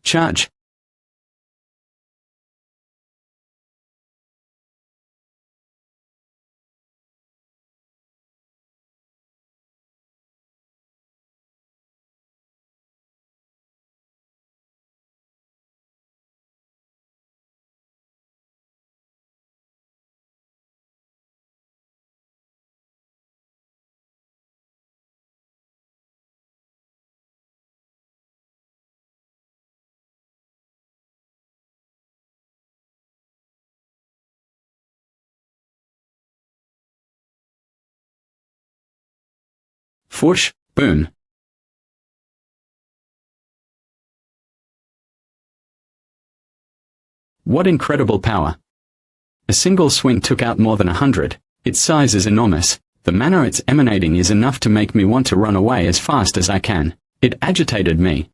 Charge. Whoosh, boom. What incredible power. A single swing took out more than 100. Its size is enormous. The manner it's emanating is enough to make me want to run away as fast as I can. It agitated me.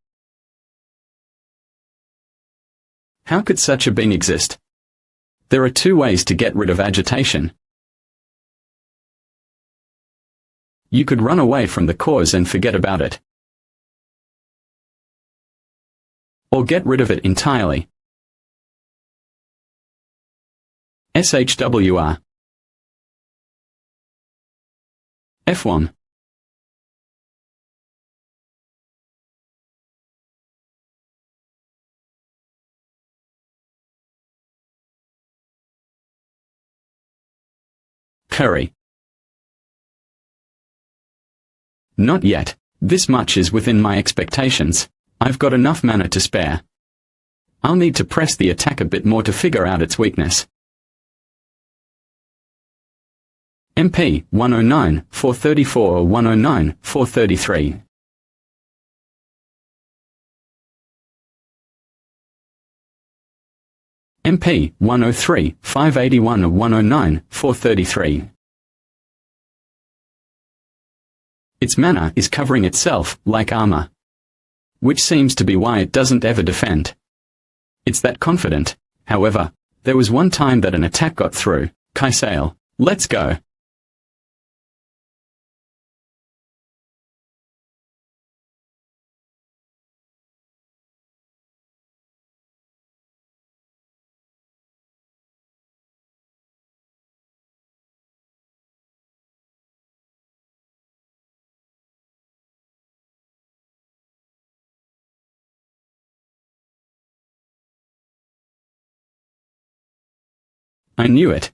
How could such a being exist? There are two ways to get rid of agitation. You could run away from the cause and forget about it. Or get rid of it entirely. SHWR. F1. Curry. Not yet. This much is within my expectations. I've got enough mana to spare. I'll need to press the attack a bit more to figure out its weakness. MP 109, 434 or 109, 433. MP 103, 581 or 109, 433. Its mana is covering itself, like armor. Which seems to be why it doesn't ever defend. It's that confident. However, there was one time that an attack got through. Kaisail, let's go. I knew it.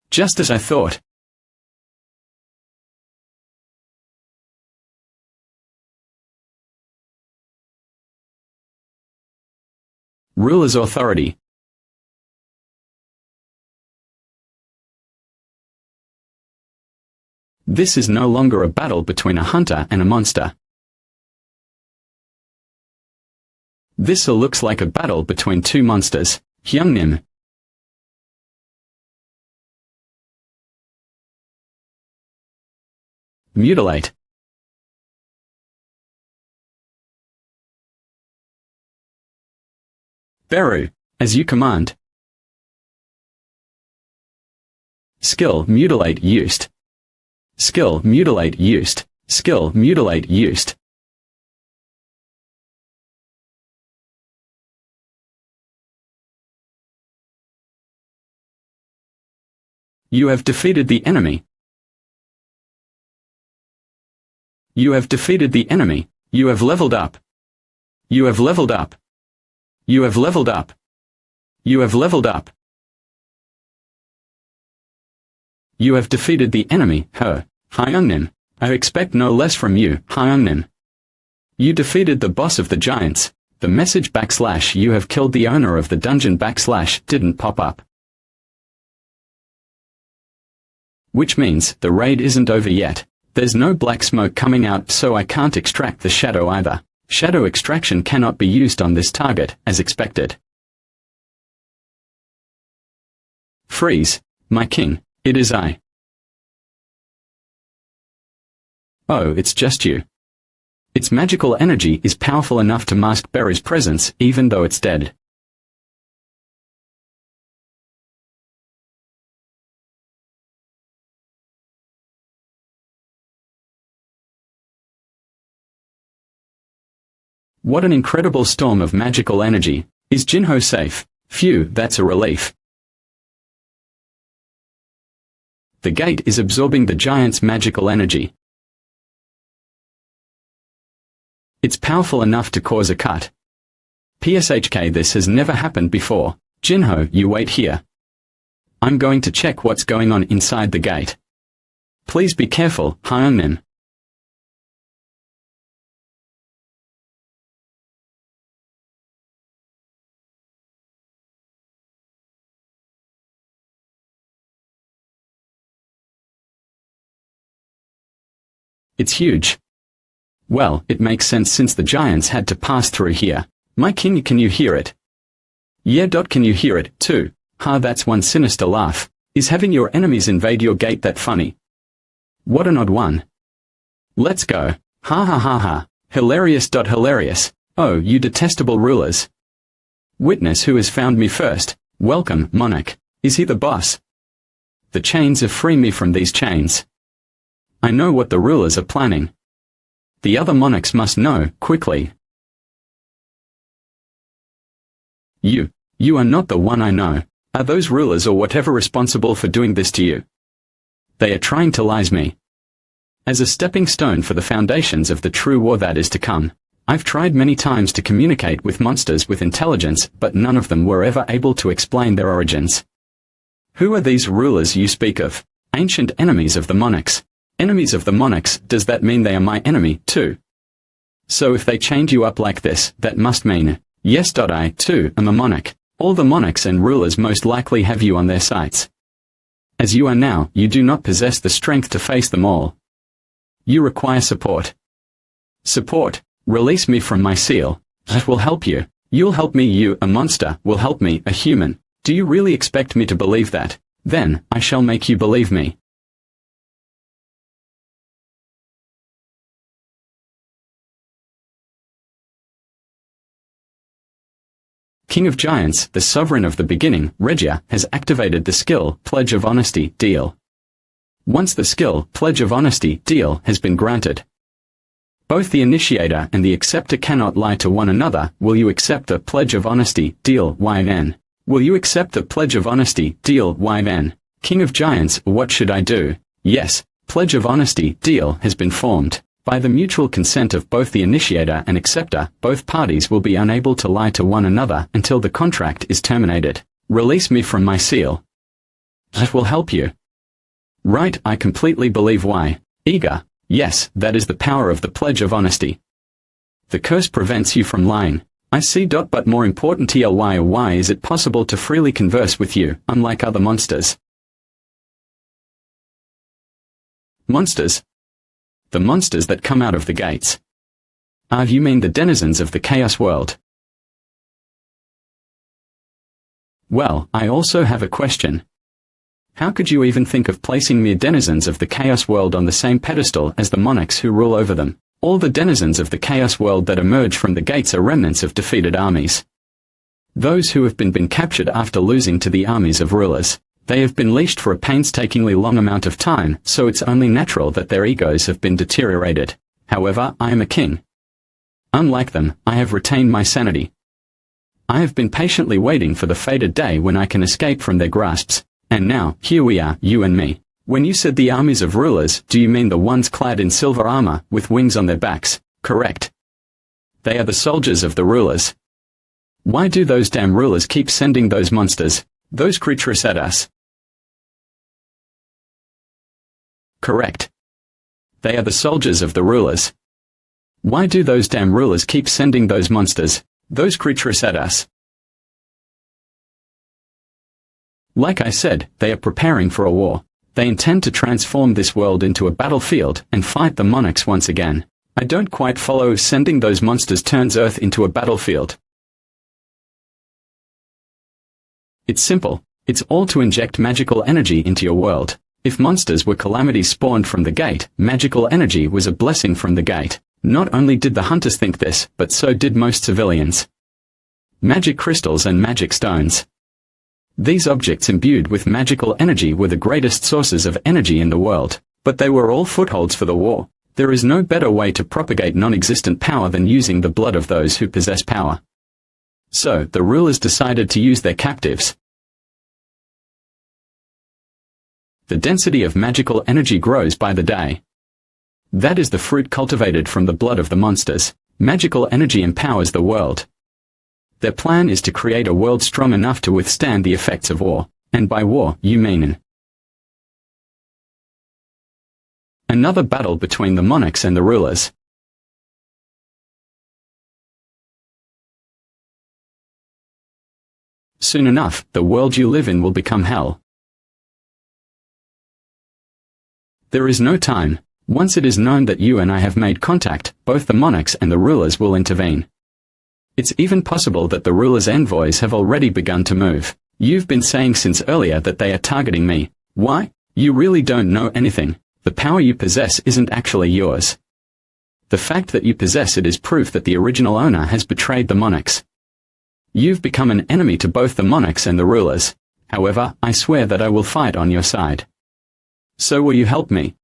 Just as I thought. Ruler's authority. This is no longer a battle between a hunter and a monster. This looks like a battle between two monsters, Hyungnim. Mutilate. Beru, as you command. Skill mutilate used. Skill mutilate used. Skill mutilate used. You have defeated the enemy. You have defeated the enemy. You have leveled up. You have leveled up. You have leveled up. You have leveled up. You have defeated the enemy, Hyungnim. I expect no less from you, Hyungnim. You defeated the boss of the giants. The message / you have killed the owner of the dungeon / didn't pop up. Which means the raid isn't over yet. There's no black smoke coming out, so I can't extract the shadow either. Shadow extraction cannot be used on this target, as expected. Freeze, my king, it is I. Oh, it's just you. Its magical energy is powerful enough to mask Berry's presence, even though it's dead. What an incredible storm of magical energy. Is Jin-Ho safe? Phew, that's a relief. The gate is absorbing the giant's magical energy. It's powerful enough to cause a cut. PSHK, this has never happened before. Jin-Ho, you wait here. I'm going to check what's going on inside the gate. Please be careful, Hyungmin. It's huge. Well, it makes sense since the giants had to pass through here. My king, can you hear it? Yeah. Can you hear it, too? Ha, that's one sinister laugh. Is having your enemies invade your gate that funny? What an odd one. Let's go. Ha ha ha ha. Hilarious. Hilarious. Oh, you detestable rulers. Witness who has found me first. Welcome, Monarch. Is he the boss? The chains have freed me from these chains. I know what the rulers are planning. The other monarchs must know, quickly. You are not the one I know. Are those rulers or whatever responsible for doing this to you? They are trying to lies me. As a stepping stone for the foundations of the true war that is to come, I've tried many times to communicate with monsters with intelligence, but none of them were ever able to explain their origins. Who are these rulers you speak of? Ancient enemies of the monarchs. Enemies of the monarchs, does that mean they are my enemy, too? So if they chained you up like this, that must mean, yes. I, too, am a monarch. All the monarchs and rulers most likely have you on their sights. As you are now, you do not possess the strength to face them all. You require support. Support. Release me from my seal. That will help you. You'll help me. You, a monster, will help me, a human. Do you really expect me to believe that? Then, I shall make you believe me. King of Giants, the sovereign of the beginning, Regia, has activated the skill, Pledge of Honesty, deal. Once the skill, Pledge of Honesty, deal, has been granted, both the initiator and the acceptor cannot lie to one another. Will you accept the Pledge of Honesty, deal, YN? Will you accept the Pledge of Honesty, deal, YN? King of Giants, what should I do? Yes, Pledge of Honesty, deal, has been formed. By the mutual consent of both the initiator and acceptor, both parties will be unable to lie to one another until the contract is terminated. Release me from my seal. That will help you. Right, I completely believe. Why? Eager. Yes, that is the power of the Pledge of Honesty. The curse prevents you from lying. I see. But more importantly, why is it possible to freely converse with you, unlike other monsters? Monsters? The monsters that come out of the gates. You mean the denizens of the Chaos World? Well, I also have a question. How could you even think of placing mere denizens of the Chaos World on the same pedestal as the monarchs who rule over them? All the denizens of the Chaos World that emerge from the gates are remnants of defeated armies. Those who have been captured after losing to the armies of rulers. They have been leashed for a painstakingly long amount of time, so it's only natural that their egos have been deteriorated. However, I am a king. Unlike them, I have retained my sanity. I have been patiently waiting for the fated day when I can escape from their grasps. And now, here we are, you and me. When you said the armies of rulers, do you mean the ones clad in silver armor, with wings on their backs? Correct. They are the soldiers of the rulers. Why do those damn rulers keep sending those monsters, those creatures at us? Correct. They are the soldiers of the rulers. Why do those damn rulers keep sending those monsters, those creatures at us? Like I said, they are preparing for a war. They intend to transform this world into a battlefield and fight the monarchs once again. I don't quite follow. Sending those monsters turns Earth into a battlefield. It's simple. It's all to inject magical energy into your world. If monsters were calamities spawned from the gate, magical energy was a blessing from the gate. Not only did the hunters think this, but so did most civilians. Magic crystals and magic stones. These objects imbued with magical energy were the greatest sources of energy in the world, but they were all footholds for the war. There is no better way to propagate non-existent power than using the blood of those who possess power. So, the rulers decided to use their captives. The density of magical energy grows by the day. That is the fruit cultivated from the blood of the monsters. Magical energy empowers the world. Their plan is to create a world strong enough to withstand the effects of war, and by war, you mean another battle between the monarchs and the rulers. Soon enough, the world you live in will become hell. There is no time. Once it is known that you and I have made contact, both the monarchs and the rulers will intervene. It's even possible that the rulers' envoys have already begun to move. You've been saying since earlier that they are targeting me. Why? You really don't know anything. The power you possess isn't actually yours. The fact that you possess it is proof that the original owner has betrayed the monarchs. You've become an enemy to both the monarchs and the rulers. However, I swear that I will fight on your side. So will you help me?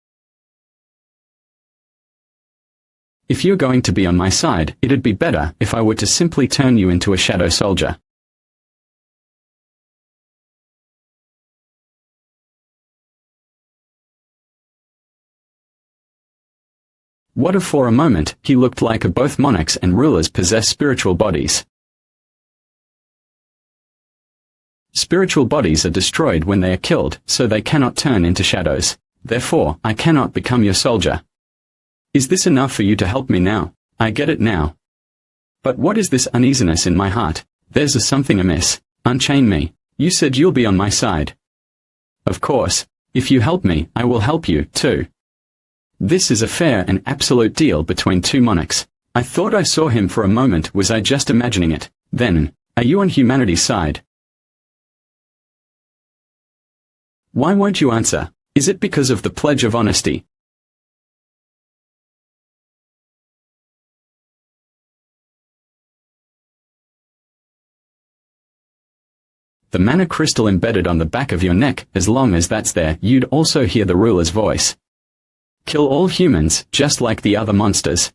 If you're going to be on my side, it'd be better if I were to simply turn you into a shadow soldier. What if for a moment, he looked like both monarchs and rulers possess spiritual bodies? Spiritual bodies are destroyed when they are killed, so they cannot turn into shadows. Therefore, I cannot become your soldier. Is this enough for you to help me now? I get it now. But what is this uneasiness in my heart? There's something amiss. Unchain me. You said you'll be on my side. Of course. If you help me, I will help you, too. This is a fair and absolute deal between two monarchs. I thought I saw him for a moment. Was I just imagining it? Then, are you on humanity's side? Why won't you answer? Is it because of the pledge of honesty? The mana crystal embedded on the back of your neck, as long as that's there, you'd also hear the ruler's voice. Kill all humans, just like the other monsters.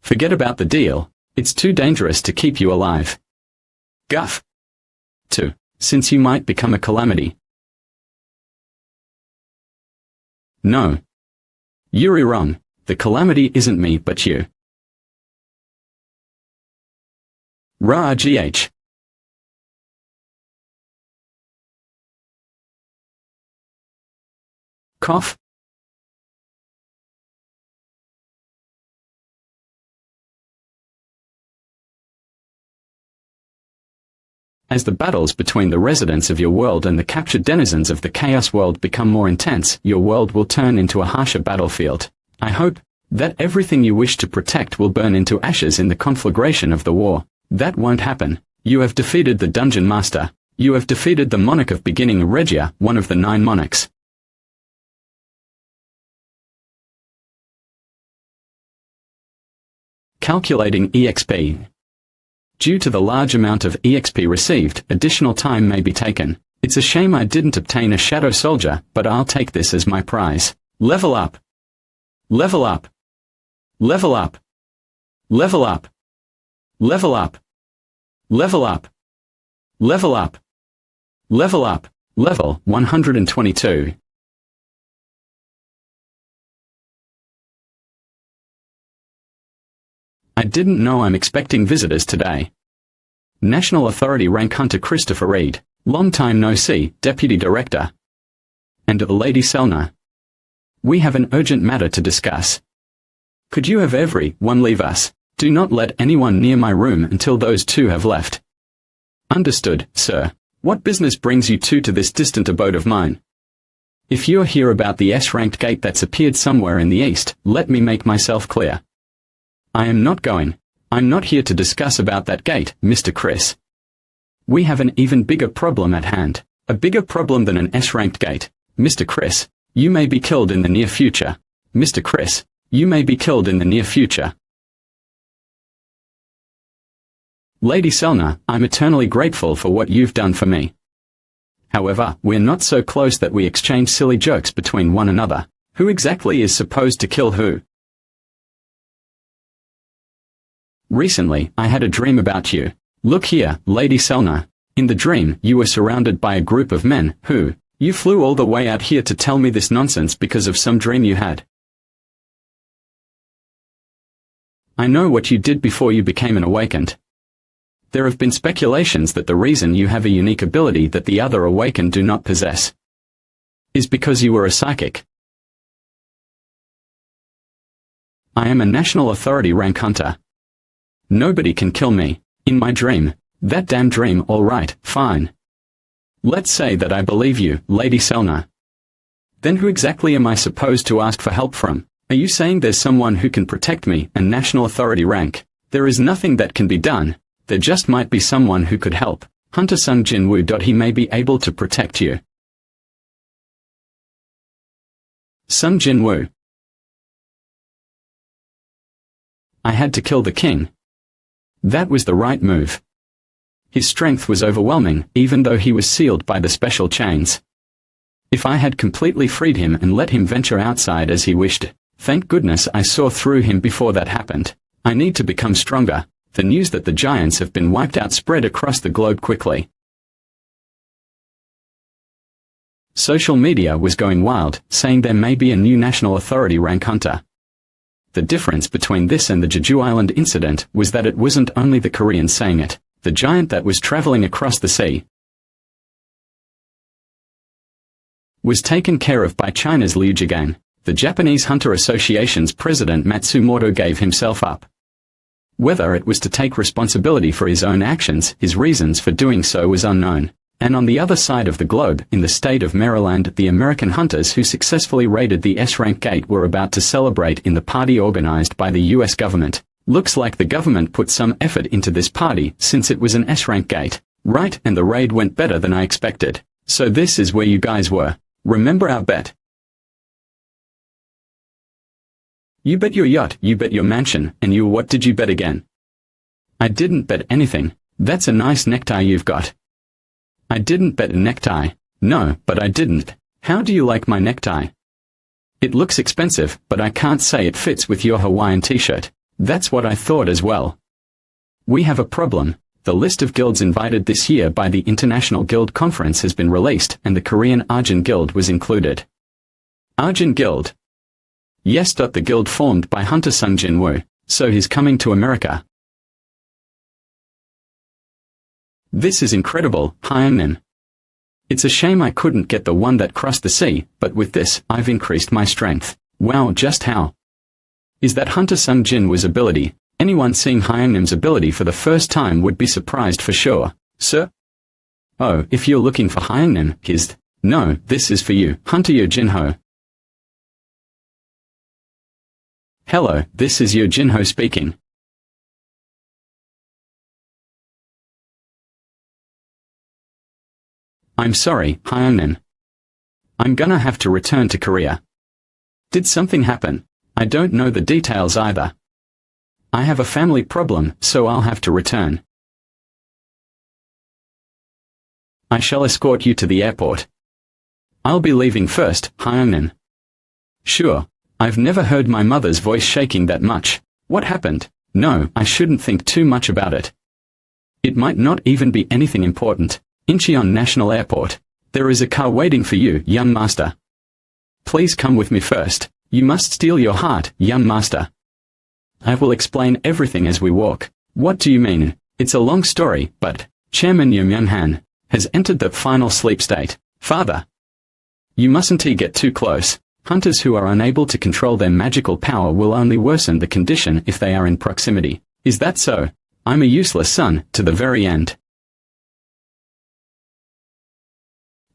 Forget about the deal. It's too dangerous to keep you alive. Guff. 2. Since you might become a calamity. No. You're wrong. The calamity isn't me but you. ReAwakening. Cough. As the battles between the residents of your world and the captured denizens of the Chaos World become more intense, your world will turn into a harsher battlefield. I hope that everything you wish to protect will burn into ashes in the conflagration of the war. That won't happen. You have defeated the Dungeon Master. You have defeated the Monarch of Beginning Regia, one of the 9 monarchs. Calculating EXP. Due to the large amount of EXP received, additional time may be taken. It's a shame I didn't obtain a Shadow Soldier, but I'll take this as my prize. Level up. Level up. Level up. Level up. Level up. Level up. Level up. Level up. Level 122. I didn't know I'm expecting visitors today. National Authority Rank Hunter Christopher Reed, long time no see, Deputy Director. And Lady Selna. We have an urgent matter to discuss. Could you have everyone leave us? Do not let anyone near my room until those two have left. Understood, sir. What business brings you two to this distant abode of mine? If you're here about the S-ranked gate that's appeared somewhere in the east, let me make myself clear. I am not going. I'm not here to discuss about that gate, Mr. Chris. We have an even bigger problem at hand. A bigger problem than an S-ranked gate. Mr. Chris, you may be killed in the near future. Mr. Chris, you may be killed in the near future. Lady Selna, I'm eternally grateful for what you've done for me. However, we're not so close that we exchange silly jokes between one another. Who exactly is supposed to kill who? Recently, I had a dream about you. Look here, Lady Selna. In the dream, you were surrounded by a group of men, who, you flew all the way out here to tell me this nonsense because of some dream you had. I know what you did before you became an awakened. There have been speculations that the reason you have a unique ability that the other awakened do not possess is because you were a psychic. I am a national authority rank hunter. Nobody can kill me. In my dream. That damn dream, alright, fine. Let's say that I believe you, Lady Selna. Then who exactly am I supposed to ask for help from? Are you saying there's someone who can protect me, a national authority rank? There is nothing that can be done. There just might be someone who could help. Hunter Sung Jin-Woo. He may be able to protect you. Sung Jin-Woo. I had to kill the king. That was the right move. His strength was overwhelming, even though he was sealed by the special chains. If I had completely freed him and let him venture outside as he wished, thank goodness I saw through him before that happened. I need to become stronger. The news that the giants have been wiped out spread across the globe quickly. Social media was going wild, saying there may be a new national authority rank hunter. The difference between this and the Jeju Island incident was that it wasn't only the Koreans saying it. The giant that was traveling across the sea was taken care of by China's Liu Jigang. The Japanese Hunter Association's president Matsumoto gave himself up. Whether it was to take responsibility for his own actions, his reasons for doing so was unknown. And on the other side of the globe, in the state of Maryland, the American hunters who successfully raided the S-rank gate were about to celebrate in the party organized by the US government. Looks like the government put some effort into this party since it was an S-rank gate. Right, and the raid went better than I expected. So this is where you guys were. Remember our bet? You bet your yacht, you bet your mansion, and you what did you bet again? I didn't bet anything. That's a nice necktie you've got. I didn't bet a necktie. No, but I didn't. How do you like my necktie? It looks expensive, but I can't say it fits with your Hawaiian t-shirt. That's what I thought as well. We have a problem. The list of guilds invited this year by the International Guild Conference has been released, and the Korean Arjun Guild was included. Arjun Guild. Yes. The guild formed by Hunter Sung Jin-Woo, so he's coming to America. This is incredible, Hyunmin. It's a shame I couldn't get the one that crossed the sea, but with this, I've increased my strength. Wow, just how? Is that Hunter Sung Jin-Woo's ability? Anyone seeing Hyunmin's ability for the first time would be surprised for sure. Sir? Oh, if you're looking for Hyunmin, no, this is for you, Hunter Yo Jinho. Hello, this is Yo Jinho speaking. I'm sorry, Hyunmin. I'm gonna have to return to Korea. Did something happen? I don't know the details either. I have a family problem, so I'll have to return. I shall escort you to the airport. I'll be leaving first, Hyunmin. Sure. I've never heard my mother's voice shaking that much. What happened? No, I shouldn't think too much about it. It might not even be anything important. Incheon National Airport. There is a car waiting for you, young master. Please come with me first. You must steal your heart, young master. I will explain everything as we walk. What do you mean? It's a long story, but Chairman Yo Myung-han has entered the final sleep state. Father. You mustn't get too close. Hunters who are unable to control their magical power will only worsen the condition if they are in proximity. Is that so? I'm a useless son, to the very end.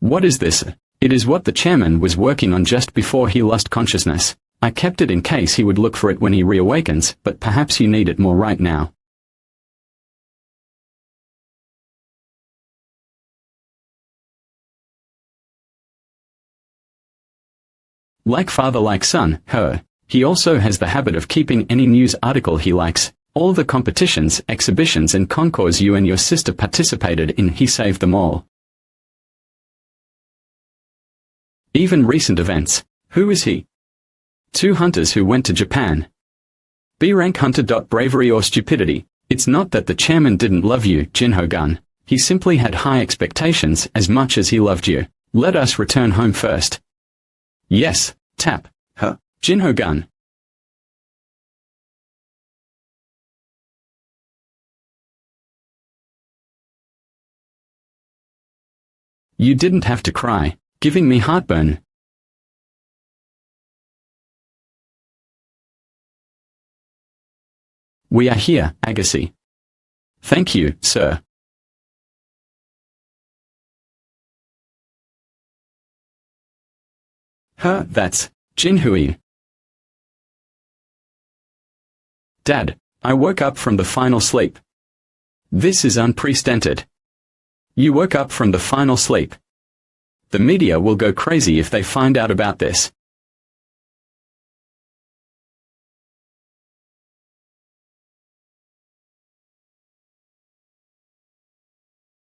What is this? It is what the chairman was working on just before he lost consciousness. I kept it in case he would look for it when he reawakens, but perhaps you need it more right now. Like father like son, he also has the habit of keeping any news article he likes. All the competitions, exhibitions and concours you and your sister participated in, he saved them all. Even recent events. Who is he? 2 hunters who went to Japan. B rank hunter. Bravery or stupidity. It's not that the chairman didn't love you, Jin-Ho-gun. He simply had high expectations as much as he loved you. Let us return home first. Yes, tap. Jin-Ho-gun. You didn't have to cry, giving me heartburn. We are here, Agassi. Thank you, sir. That's Jin-Hui. Dad, I woke up from the final sleep. This is unprecedented. You woke up from the final sleep. The media will go crazy if they find out about this.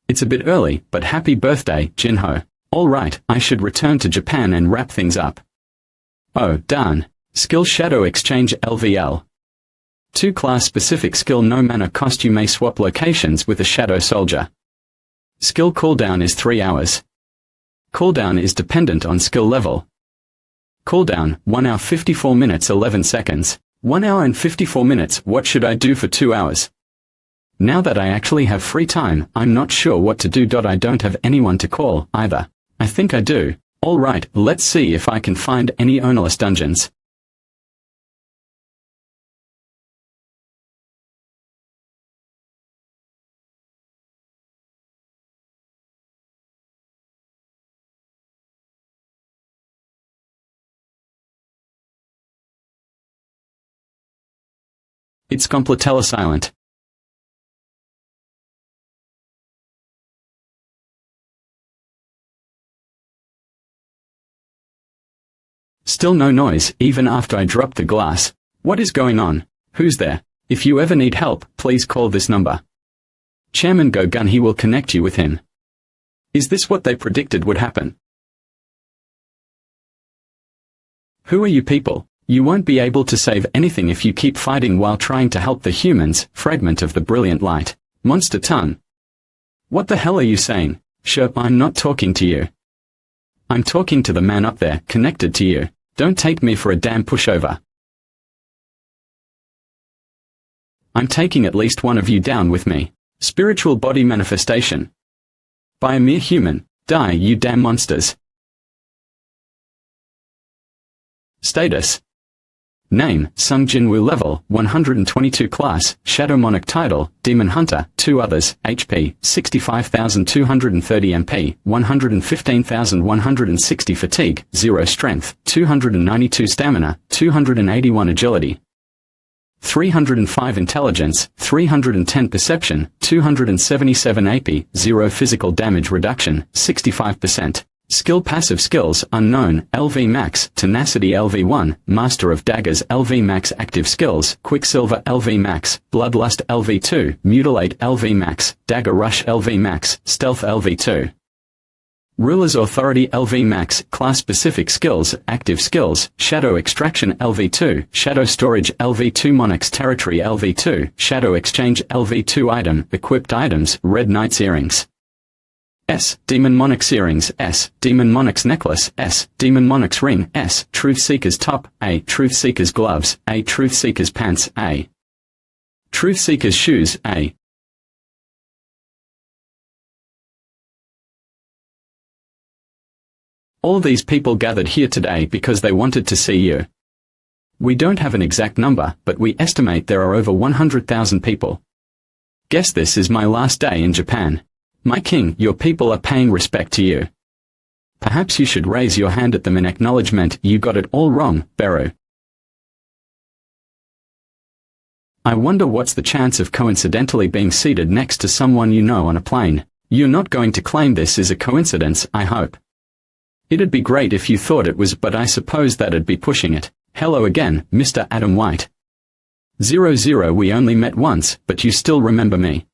It's a bit early, but happy birthday, Jin-Ho. All right, I should return to Japan and wrap things up. Oh, darn. Skill Shadow Exchange LVL. 2 class-specific skill. No mana cost. You may swap locations with a Shadow Soldier. Skill cooldown is 3 hours. Cooldown is dependent on skill level. Cooldown, 1 hour 54 minutes 11 seconds. 1 hour and 54 minutes. What should I do for 2 hours? Now that I actually have free time, I'm not sure what to do. I don't have anyone to call, either. I think I do. Alright, let's see if I can find any ownerless dungeons. It's completely silent. Still no noise, even after I dropped the glass. What is going on? Who's there? If you ever need help, please call this number. Chairman Go-Gun, he will connect you with him. Is this what they predicted would happen? Who are you people? You won't be able to save anything if you keep fighting while trying to help the humans. Fragment of the brilliant light. Monster tongue. What the hell are you saying? Sure, I'm not talking to you. I'm talking to the man up there, connected to you. Don't take me for a damn pushover. I'm taking at least one of you down with me. Spiritual body manifestation. By a mere human. Die, you damn monsters. Status. Name, Sung Jin-Woo. Level, 122. Class, Shadow Monarch. Title, Demon Hunter. 2 others, HP, 65,230 MP, 115,160 Fatigue, 0 Strength, 292 Stamina, 281 Agility, 305 Intelligence, 310 Perception, 277 AP, 0 Physical Damage Reduction, 65%. Skill Passive Skills Unknown, LV Max, Tenacity LV1, Master of Daggers LV Max. Active Skills, Quicksilver LV Max, Bloodlust LV2, Mutilate LV Max, Dagger Rush LV Max, Stealth LV2. Ruler's Authority LV Max. Class-Specific Skills, Active Skills, Shadow Extraction LV2, Shadow Storage LV2, Monarch's Territory LV2, Shadow Exchange LV2. Item, Equipped Items, Red Knight's Earrings. S. Demon Monarch's Earrings. S. Demon Monarch's Necklace. S. Demon Monarch's Ring. S. Truth Seeker's Top. A. Truth Seeker's Gloves. A. Truth Seeker's Pants. A. Truth Seeker's Shoes. A. All these people gathered here today because they wanted to see you. We don't have an exact number, but we estimate there are over 100,000 people. Guess this is my last day in Japan. My king, your people are paying respect to you. Perhaps you should raise your hand at them in acknowledgement you got it all wrong, Beru. I wonder what's the chance of coincidentally being seated next to someone you know on a plane. You're not going to claim this is a coincidence, I hope. It'd be great if you thought it was, but I suppose that'd be pushing it. Hello again, Mr. Adam White. 00 We only met once, but you still remember me.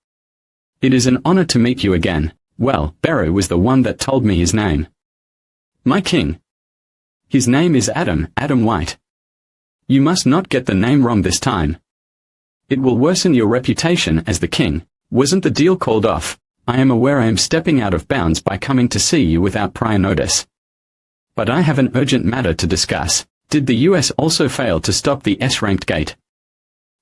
It is an honor to meet you again. Well, Beru was the one that told me his name. My king. His name is Adam White. You must not get the name wrong this time. It will worsen your reputation as the king. Wasn't the deal called off? I am aware I am stepping out of bounds by coming to see you without prior notice. But I have an urgent matter to discuss. Did the US also fail to stop the S-ranked gate?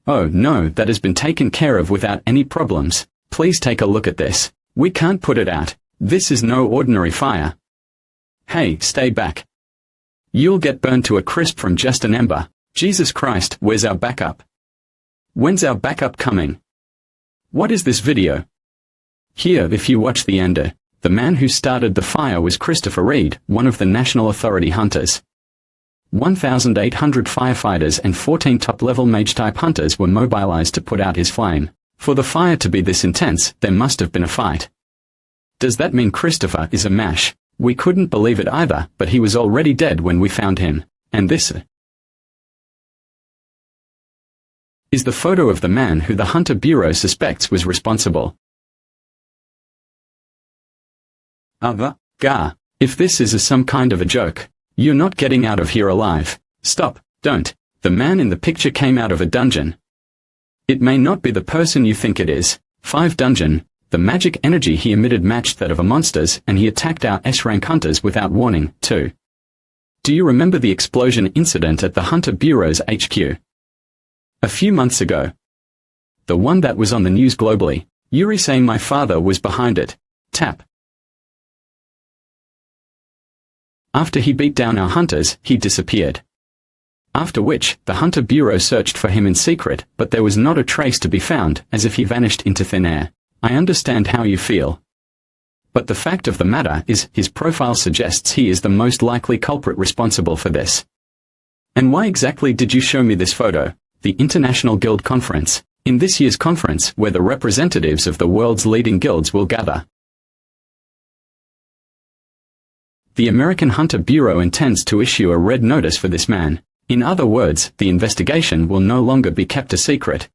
Oh no, that has been taken care of without any problems. Please take a look at this. We can't put it out. This is no ordinary fire. Hey, stay back. You'll get burned to a crisp from just an ember. Jesus Christ, where's our backup? When's our backup coming? What is this video? Here, if you watch the ender, the man who started the fire was Christopher Reed, one of the National Authority hunters. 1,800 firefighters and 14 top-level mage-type hunters were mobilized to put out his flame. For the fire to be this intense, there must have been a fight. Does that mean Christopher is a mash? We couldn't believe it either, but he was already dead when we found him. And this is the photo of the man who the Hunter Bureau suspects was responsible. Gah. If this is some kind of a joke, you're not getting out of here alive. Stop, don't. The man in the picture came out of a dungeon. It may not be the person you think it is. 5 dungeon. The magic energy he emitted matched that of a monster's, and he attacked our S-rank hunters without warning, too. Do you remember the explosion incident at the Hunter Bureau's HQ? A few months ago. The one that was on the news globally. Yuri saying my father was behind it. Tap. After he beat down our hunters, he disappeared. After which, the Hunter Bureau searched for him in secret, but there was not a trace to be found, as if he vanished into thin air. I understand how you feel. But the fact of the matter is, his profile suggests he is the most likely culprit responsible for this. And why exactly did you show me this photo? The International Guild Conference. In this year's conference, where the representatives of the world's leading guilds will gather. The American Hunter Bureau intends to issue a red notice for this man. In other words, the investigation will no longer be kept a secret.